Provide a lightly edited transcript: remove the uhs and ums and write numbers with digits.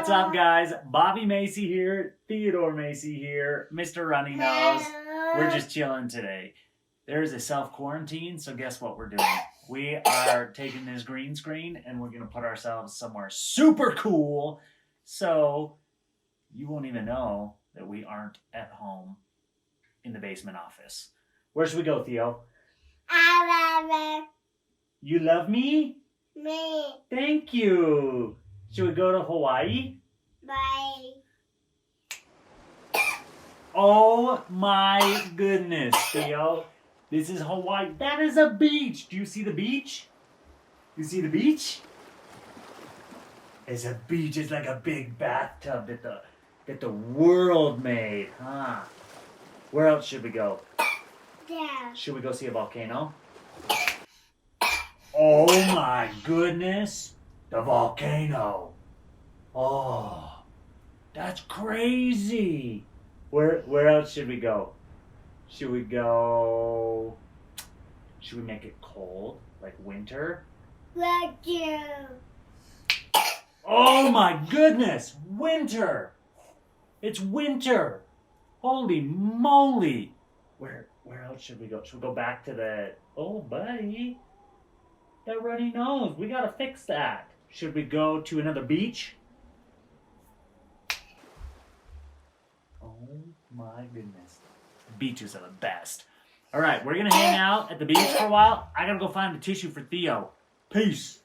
What's up, guys? Bobby Macy here, Theodore Macy here, Mr. Runny Nose. We're just chilling today. There's a self-quarantine, so guess what we're doing? We are taking this green screen and we're going to put ourselves somewhere super cool so you won't even know that we aren't at home in the basement office. Where should we go, Theo? I love You love me? me. Thank you. Should we go to Hawaii? Bye. Oh my goodness, Theo. This is Hawaii. That is a beach. Do you see the beach? You see the beach? It's a beach. It's like a big bathtub that the world made, huh? Where else should we go? There. Should we go see a volcano? Oh my goodness. The volcano. Oh, that's crazy. Where else should we go? Should we make it cold, like winter? Love you. Oh my goodness, winter. It's winter. Holy moly. Where else should we go? Should we go back to the, oh buddy, that runny nose. We gotta fix that. Should we go to another beach? Oh my goodness. Beaches are the best. All right, we're going to hang out at the beach for a while. I got to go find a tissue for Theo. Peace.